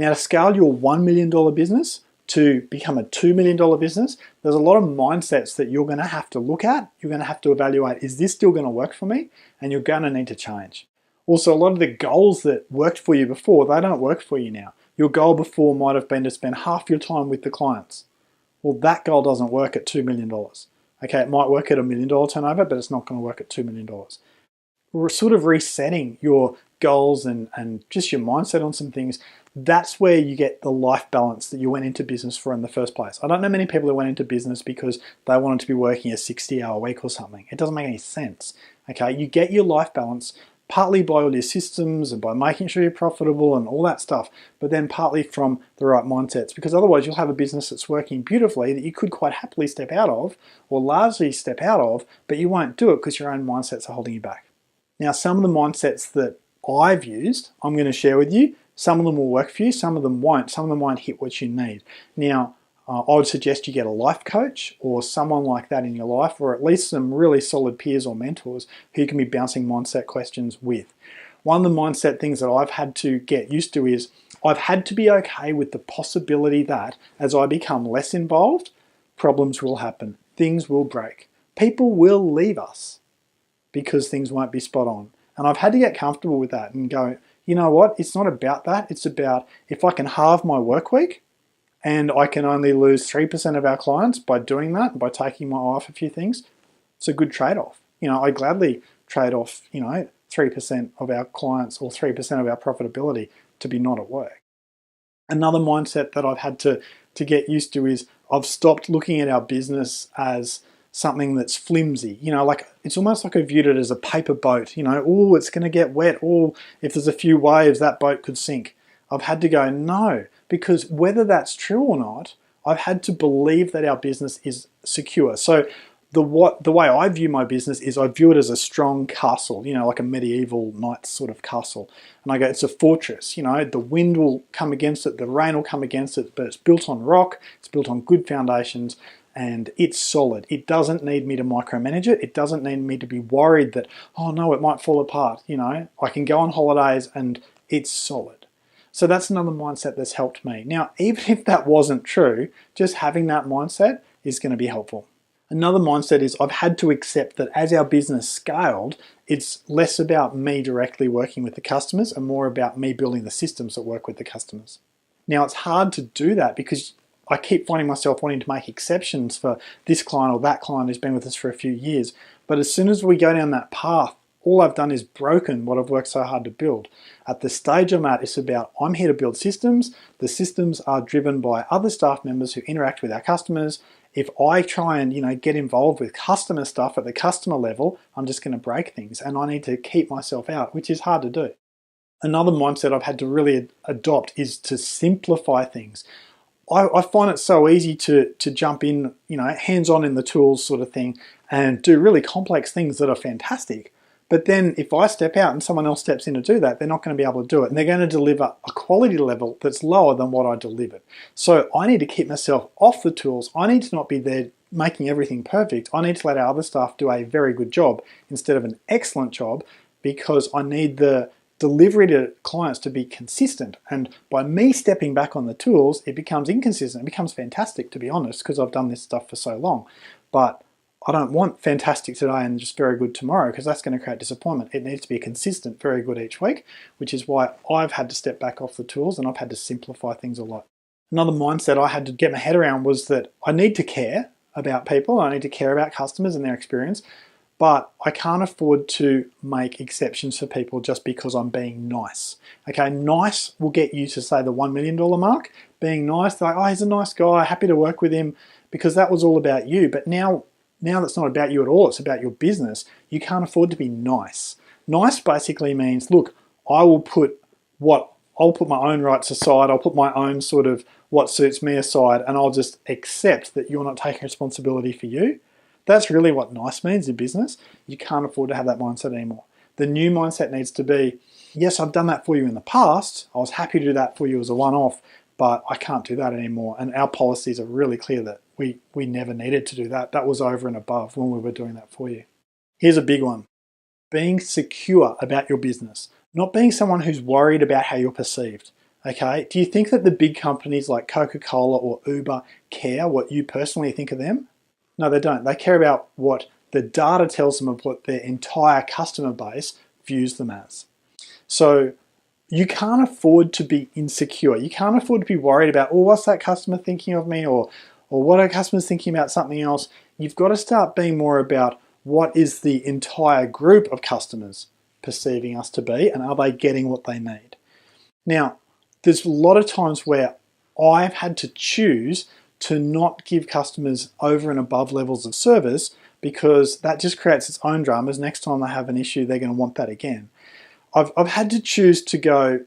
Now, to scale your $1 million business to become a $2 million business, there's a lot of mindsets that you're going to have to look at. You're going to have to evaluate, is this still going to work for me? And you're going to need to change. Also, a lot of the goals that worked for you before, they don't work for you now. Your goal before might have been to spend half your time with the clients. Well, that goal doesn't work at $2 million. Okay, it might work at $1 million turnover, but it's not going to work at $2 million. We're sort of resetting your goals and just your mindset on some things. That's where you get the life balance that you went into business for in the first place. I don't know many people who went into business because they wanted to be working a 60-hour week or something. It doesn't make any sense. Okay, you get your life balance partly by all your systems and by making sure you're profitable and all that stuff, but then partly from the right mindsets, because otherwise you'll have a business that's working beautifully that you could quite happily step out of or largely step out of, but you won't do it because your own mindsets are holding you back. Now, some of the mindsets that I've used, I'm going to share with you. Some of them will work for you, some of them won't. Some of them won't hit what you need. Now, I would suggest you get a life coach or someone like that in your life, or at least some really solid peers or mentors who you can be bouncing mindset questions with. One of the mindset things that I've had to get used to is I've had to be okay with the possibility that as I become less involved, problems will happen, things will break, people will leave us because things won't be spot on. And I've had to get comfortable with that and go, you know what, it's not about that. It's about if I can halve my work week and I can only lose 3% of our clients by doing that, by taking my eye off a few things, it's a good trade-off. I gladly trade off, 3% of our clients or 3% of our profitability to be not at work. Another mindset that I've had to get used to is I've stopped looking at our business as something that's flimsy, like it's almost like I viewed it as a paper boat, oh, it's going to get wet, or if there's a few waves, that boat could sink. I've had to go, no, because whether that's true or not, I've had to believe that our business is secure. So the way I view my business is I view it as a strong castle, like a medieval knight sort of castle. And I go, it's a fortress, the wind will come against it, the rain will come against it, but it's built on rock, it's built on good foundations, and it's solid. It doesn't need me to micromanage it. It doesn't need me to be worried that, oh no, it might fall apart. I can go on holidays and it's solid. So that's another mindset that's helped me. Now, even if that wasn't true, just having that mindset is going to be helpful. Another mindset is I've had to accept that as our business scaled, it's less about me directly working with the customers and more about me building the systems that work with the customers. Now, it's hard to do that because I keep finding myself wanting to make exceptions for this client or that client who's been with us for a few years. But as soon as we go down that path, all I've done is broken what I've worked so hard to build. At the stage I'm at, it's about I'm here to build systems. The systems are driven by other staff members who interact with our customers. If I try and get involved with customer stuff at the customer level, I'm just going to break things, and I need to keep myself out, which is hard to do. Another mindset I've had to really adopt is to simplify things. I find it so easy to jump in, hands-on in the tools sort of thing and do really complex things that are fantastic. But then if I step out and someone else steps in to do that, they're not going to be able to do it. And they're going to deliver a quality level that's lower than what I delivered. So I need to keep myself off the tools. I need to not be there making everything perfect. I need to let our other staff do a very good job instead of an excellent job, because I need the delivery to clients to be consistent. And by me stepping back on the tools, it becomes inconsistent. It becomes fantastic, to be honest, because I've done this stuff for so long. But I don't want fantastic today and just very good tomorrow, because that's going to create disappointment. It needs to be consistent, very good each week, which is why I've had to step back off the tools and I've had to simplify things a lot. Another mindset I had to get my head around was that I need to care about people. I need to care about customers and their experience, but I can't afford to make exceptions for people just because I'm being nice. Okay, nice will get you to say the $1 million mark. Being nice, like, oh, he's a nice guy, happy to work with him, because that was all about you. But now that's not about you at all, it's about your business. You can't afford to be nice. Nice basically means, look, I'll put my own rights aside, I'll put my own sort of what suits me aside, and I'll just accept that you're not taking responsibility for you. That's really what nice means in business. You can't afford to have that mindset anymore. The new mindset needs to be, yes, I've done that for you in the past, I was happy to do that for you as a one-off, but I can't do that anymore. And our policies are really clear that we never needed to do that. That was over and above when we were doing that for you. Here's a big one. Being secure about your business. Not being someone who's worried about how you're perceived. Okay, do you think that the big companies like Coca-Cola or Uber care what you personally think of them? No, they don't. They care about what the data tells them of what their entire customer base views them as. So you can't afford to be insecure. You can't afford to be worried about, oh, what's that customer thinking of me, or what are customers thinking about something else. You've got to start being more about what is the entire group of customers perceiving us to be, and are they getting what they need? Now, there's a lot of times where I've had to choose to not give customers over and above levels of service because that just creates its own dramas. Next time they have an issue, they're going to want that again. I've had to choose to go,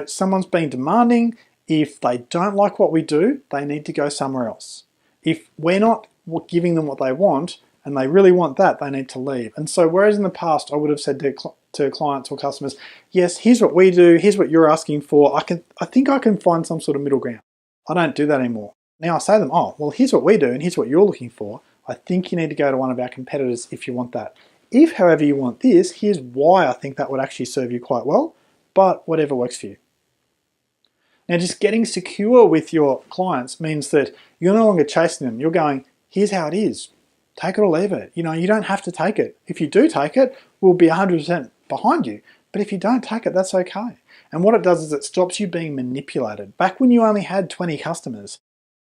someone's been demanding. If they don't like what we do, they need to go somewhere else. If we're not giving them what they want and they really want that, they need to leave. And so whereas in the past I would have said to clients or customers, yes, here's what we do, here's what you're asking for, I think I can find some sort of middle ground. I don't do that anymore. Now I say to them, oh, well, here's what we do and here's what you're looking for. I think you need to go to one of our competitors if you want that. If, however, you want this, here's why I think that would actually serve you quite well, but whatever works for you. Now, just getting secure with your clients means that you're no longer chasing them. You're going, here's how it is. Take it or leave it. You don't have to take it. If you do take it, we'll be 100% behind you. But if you don't take it, that's okay. And what it does is it stops you being manipulated. Back when you only had 20 customers,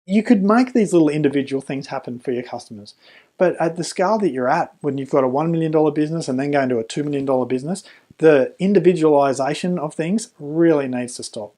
you could make these little individual things happen for your customers. But at the scale that you're at, when you've got a $1 million business and then going to a $2 million business, the individualization of things really needs to stop.